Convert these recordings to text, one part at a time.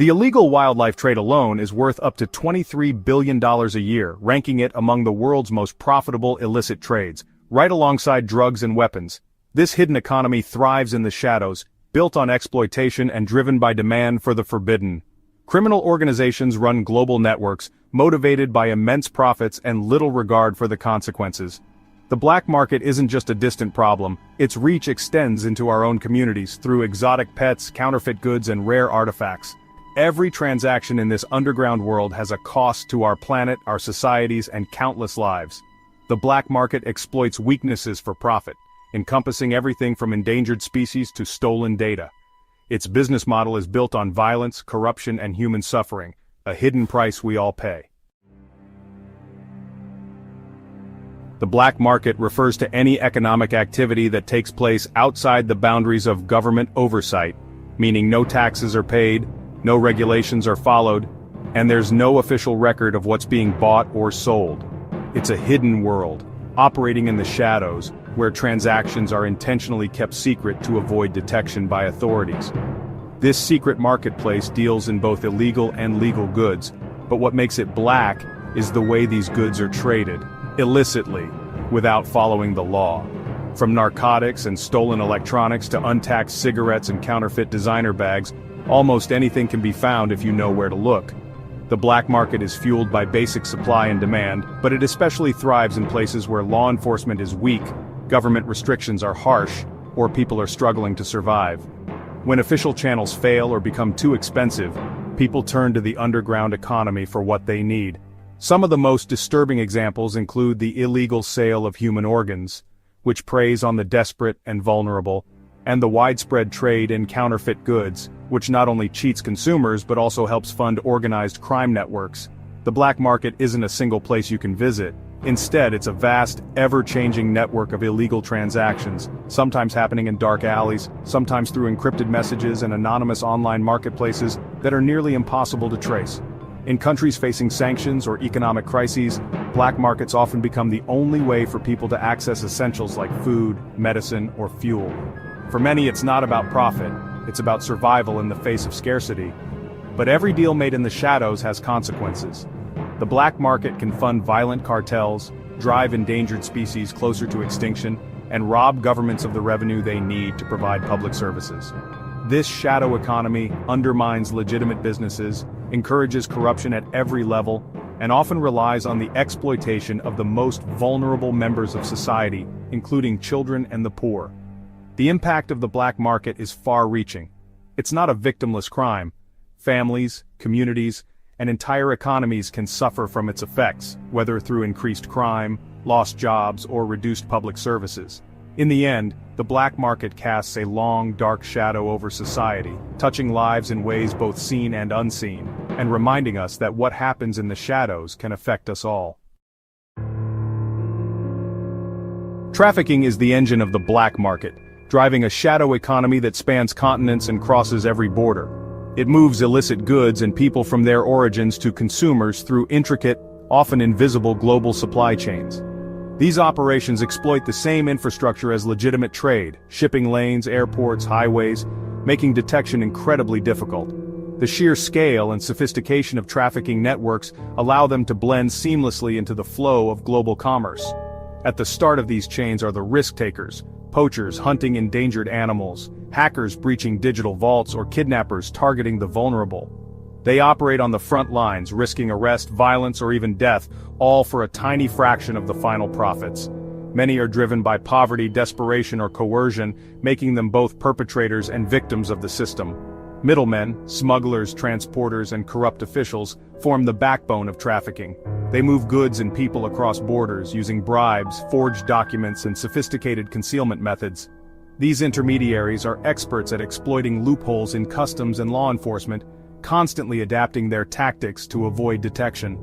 The illegal wildlife trade alone is worth up to $23 billion a year, ranking it among the world's most profitable illicit trades, right alongside drugs and weapons. This hidden economy thrives in the shadows, built on exploitation and driven by demand for the forbidden. Criminal organizations run global networks, motivated by immense profits and little regard for the consequences. The black market isn't just a distant problem, its reach extends into our own communities through exotic pets, counterfeit goods and rare artifacts. Every transaction in this underground world has a cost to our planet, our societies, and countless lives. The black market exploits weaknesses for profit, encompassing everything from endangered species to stolen data. Its business model is built on violence, corruption, and human suffering, a hidden price we all pay. The black market refers to any economic activity that takes place outside the boundaries of government oversight, meaning no taxes are paid, no regulations are followed, and there's no official record of what's being bought or sold. It's a hidden world, operating in the shadows, where transactions are intentionally kept secret to avoid detection by authorities. This secret marketplace deals in both illegal and legal goods, but what makes it black is the way these goods are traded, illicitly, without following the law. From narcotics and stolen electronics to untaxed cigarettes and counterfeit designer bags, almost anything can be found if you know where to look. The black market is fueled by basic supply and demand, but it especially thrives in places where law enforcement is weak, government restrictions are harsh, or people are struggling to survive. When official channels fail or become too expensive, people turn to the underground economy for what they need. Some of the most disturbing examples include the illegal sale of human organs, which preys on the desperate and vulnerable, and the widespread trade in counterfeit goods, which not only cheats consumers but also helps fund organized crime networks. The black market isn't a single place you can visit. Instead, it's a vast, ever-changing network of illegal transactions, sometimes happening in dark alleys, sometimes through encrypted messages and anonymous online marketplaces that are nearly impossible to trace. In countries facing sanctions or economic crises, black markets often become the only way for people to access essentials like food, medicine, or fuel. For many, it's not about profit, it's about survival in the face of scarcity. But every deal made in the shadows has consequences. The black market can fund violent cartels, drive endangered species closer to extinction, and rob governments of the revenue they need to provide public services. This shadow economy undermines legitimate businesses, encourages corruption at every level, and often relies on the exploitation of the most vulnerable members of society, including children and the poor. The impact of the black market is far-reaching. It's not a victimless crime. Families, communities, and entire economies can suffer from its effects, whether through increased crime, lost jobs, or reduced public services. In the end, the black market casts a long, dark shadow over society, touching lives in ways both seen and unseen, and reminding us that what happens in the shadows can affect us all. Trafficking is the engine of the black market, driving a shadow economy that spans continents and crosses every border. It moves illicit goods and people from their origins to consumers through intricate, often invisible global supply chains. These operations exploit the same infrastructure as legitimate trade, shipping lanes, airports, highways, making detection incredibly difficult. The sheer scale and sophistication of trafficking networks allow them to blend seamlessly into the flow of global commerce. At the start of these chains are the risk-takers, poachers hunting endangered animals, hackers breaching digital vaults, or kidnappers targeting the vulnerable. They operate on the front lines, risking arrest, violence, or even death, all for a tiny fraction of the final profits. Many are driven by poverty, desperation, or coercion, making them both perpetrators and victims of the system. Middlemen, smugglers, transporters, and corrupt officials form the backbone of trafficking. They move goods and people across borders using bribes, forged documents, and sophisticated concealment methods. These intermediaries are experts at exploiting loopholes in customs and law enforcement, constantly adapting their tactics to avoid detection.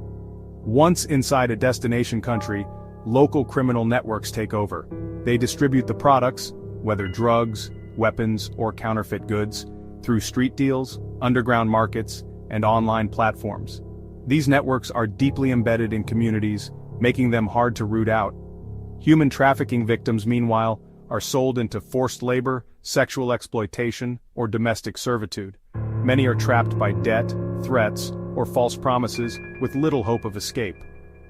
Once inside a destination country, local criminal networks take over. They distribute the products, whether drugs, weapons, or counterfeit goods, through street deals, underground markets, and online platforms. These networks are deeply embedded in communities, making them hard to root out. Human trafficking victims, meanwhile, are sold into forced labor, sexual exploitation, or domestic servitude. Many are trapped by debt, threats, or false promises, with little hope of escape.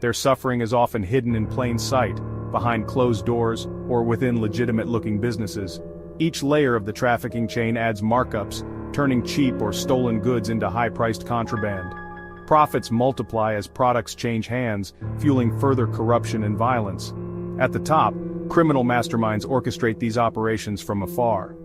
Their suffering is often hidden in plain sight, behind closed doors, or within legitimate-looking businesses. Each layer of the trafficking chain adds markups, turning cheap or stolen goods into high-priced contraband. Profits multiply as products change hands, fueling further corruption and violence. At the top, criminal masterminds orchestrate these operations from afar.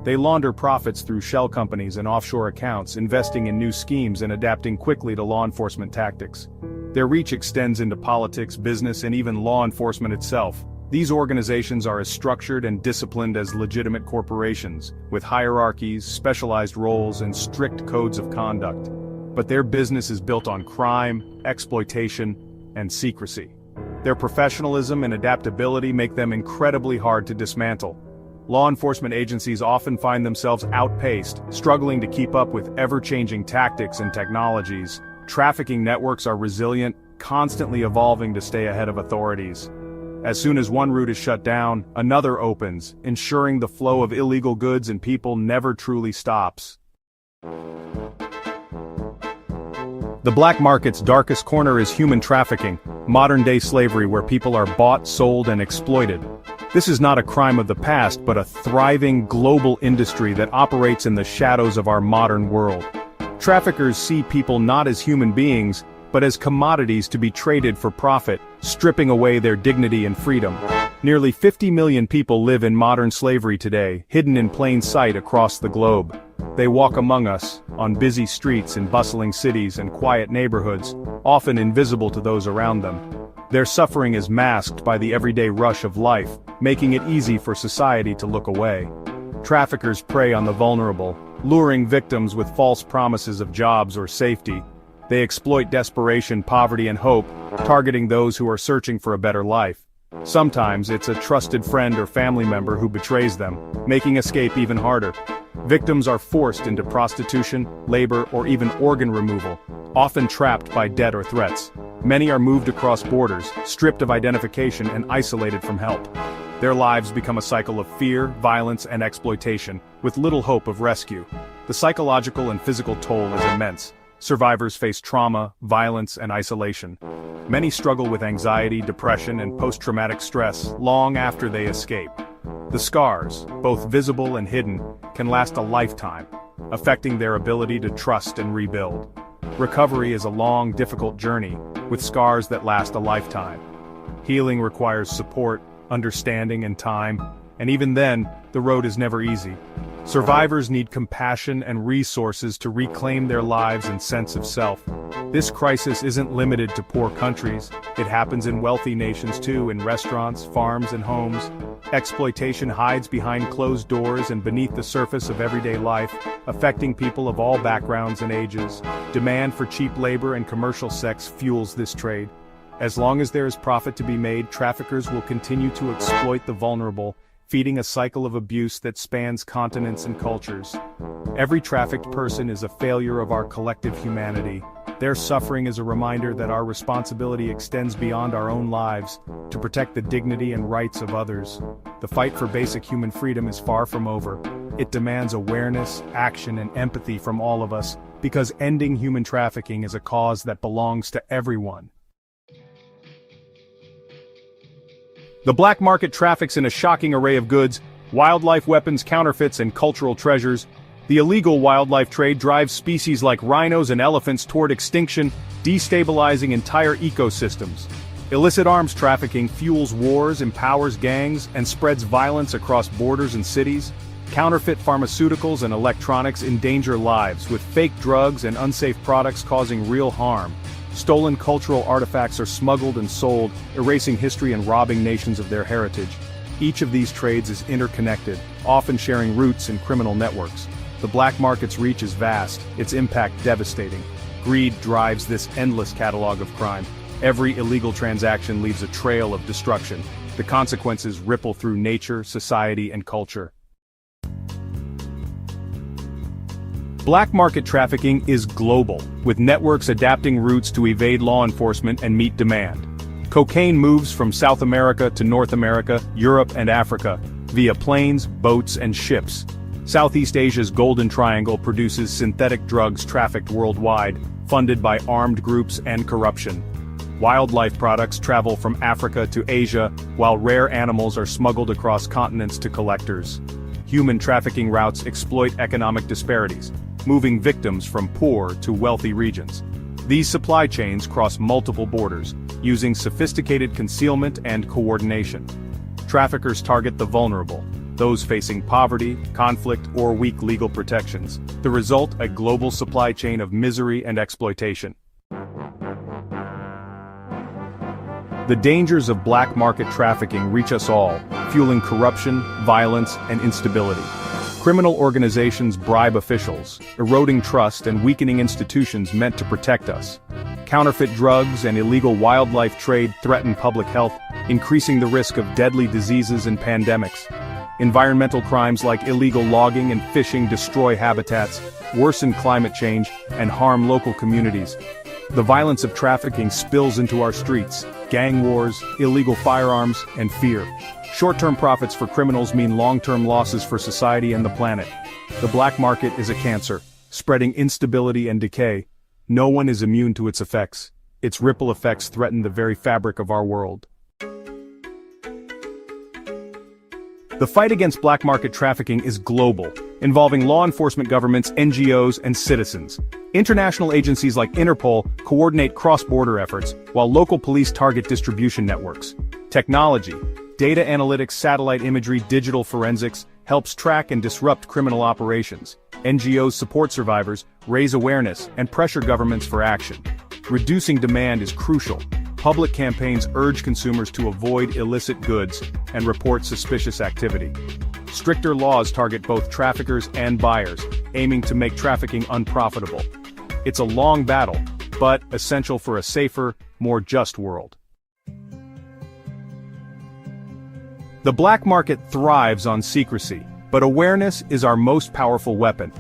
They launder profits through shell companies and offshore accounts, investing in new schemes and adapting quickly to law enforcement tactics. Their reach extends into politics, business, and even law enforcement itself. These organizations are as structured and disciplined as legitimate corporations, with hierarchies, specialized roles, and strict codes of conduct. But their business is built on crime, exploitation, and secrecy. Their professionalism and adaptability make them incredibly hard to dismantle. Law enforcement agencies often find themselves outpaced, struggling to keep up with ever-changing tactics and technologies. Trafficking networks are resilient, constantly evolving to stay ahead of authorities. As soon as one route is shut down, another opens, ensuring the flow of illegal goods and people never truly stops. The black market's darkest corner is human trafficking, modern-day slavery where people are bought, sold, and exploited. This is not a crime of the past, but a thriving global industry that operates in the shadows of our modern world. Traffickers see people not as human beings, but as commodities to be traded for profit, stripping away their dignity and freedom. Nearly 50 million people live in modern slavery today, hidden in plain sight across the globe. They walk among us, on busy streets in bustling cities and quiet neighborhoods, often invisible to those around them. Their suffering is masked by the everyday rush of life, making it easy for society to look away. Traffickers prey on the vulnerable, luring victims with false promises of jobs or safety. They exploit desperation, poverty, and hope, targeting those who are searching for a better life. Sometimes it's a trusted friend or family member who betrays them, making escape even harder. Victims are forced into prostitution, labor, or even organ removal, often trapped by debt or threats. Many are moved across borders, stripped of identification and isolated from help. Their lives become a cycle of fear, violence, and exploitation, with little hope of rescue. The psychological and physical toll is immense. Survivors face trauma, violence, and isolation. Many struggle with anxiety, depression, and post-traumatic stress long after they escape. The scars, both visible and hidden, can last a lifetime, affecting their ability to trust and rebuild. Recovery is a long, difficult journey, with scars that last a lifetime. Healing requires support, understanding, and time, and even then, the road is never easy. Survivors need compassion and resources to reclaim their lives and sense of self. This crisis isn't limited to poor countries. It happens in wealthy nations too, in restaurants, farms, and homes. Exploitation hides behind closed doors and beneath the surface of everyday life, affecting people of all backgrounds and ages. Demand for cheap labor and commercial sex fuels this trade. As long as there is profit to be made, traffickers will continue to exploit the vulnerable, feeding a cycle of abuse that spans continents and cultures. Every trafficked person is a failure of our collective humanity. Their suffering is a reminder that our responsibility extends beyond our own lives, to protect the dignity and rights of others. The fight for basic human freedom is far from over. It demands awareness, action, and empathy from all of us, because ending human trafficking is a cause that belongs to everyone. The black market traffics in a shocking array of goods, wildlife, weapons, counterfeits, and cultural treasures. The illegal wildlife trade drives species like rhinos and elephants toward extinction, destabilizing entire ecosystems. Illicit arms trafficking fuels wars, empowers gangs, and spreads violence across borders and cities. Counterfeit pharmaceuticals and electronics endanger lives, with fake drugs and unsafe products causing real harm. Stolen cultural artifacts are smuggled and sold, erasing history and robbing nations of their heritage. Each of these trades is interconnected, often sharing roots in criminal networks. The black market's reach is vast, its impact devastating. Greed drives this endless catalog of crime. Every illegal transaction leaves a trail of destruction. The consequences ripple through nature, society, and culture. Black market trafficking is global, with networks adapting routes to evade law enforcement and meet demand. Cocaine moves from South America to North America, Europe, and Africa, via planes, boats, and ships. Southeast Asia's Golden Triangle produces synthetic drugs trafficked worldwide, funded by armed groups and corruption. Wildlife products travel from Africa to Asia, while rare animals are smuggled across continents to collectors. Human trafficking routes exploit economic disparities, moving victims from poor to wealthy regions. These supply chains cross multiple borders, using sophisticated concealment and coordination. Traffickers target the vulnerable, those facing poverty, conflict, or weak legal protections. The result, a global supply chain of misery and exploitation. The dangers of black market trafficking reach us all, fueling corruption, violence, and instability. Criminal organizations bribe officials, eroding trust and weakening institutions meant to protect us. Counterfeit drugs and illegal wildlife trade threaten public health, increasing the risk of deadly diseases and pandemics. Environmental crimes like illegal logging and fishing destroy habitats, worsen climate change, and harm local communities. The violence of trafficking spills into our streets, gang wars, illegal firearms, and fear. Short-term profits for criminals mean long-term losses for society and the planet. The black market is a cancer, spreading instability and decay. No one is immune to its effects. Its ripple effects threaten the very fabric of our world. The fight against black market trafficking is global, involving law enforcement governments, NGOs, and citizens. International agencies like Interpol coordinate cross-border efforts, while local police target distribution networks. Technology, data analytics, satellite imagery, digital forensics, helps track and disrupt criminal operations. NGOs support survivors, raise awareness, and pressure governments for action. Reducing demand is crucial. Public campaigns urge consumers to avoid illicit goods and report suspicious activity. Stricter laws target both traffickers and buyers, aiming to make trafficking unprofitable. It's a long battle, but essential for a safer, more just world. The black market thrives on secrecy, but awareness is our most powerful weapon.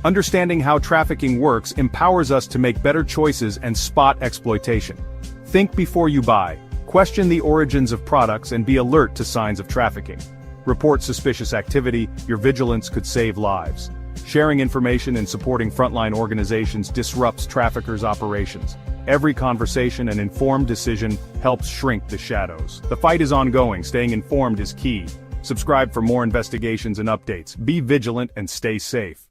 Understanding how trafficking works empowers us to make better choices and spot exploitation. Think before you buy, question the origins of products, and be alert to signs of trafficking. Report suspicious activity, your vigilance could save lives. Sharing information and supporting frontline organizations disrupts traffickers' operations. Every conversation and informed decision helps shrink the shadows. The fight is ongoing, staying informed is key. Subscribe for more investigations and updates. Be vigilant and stay safe.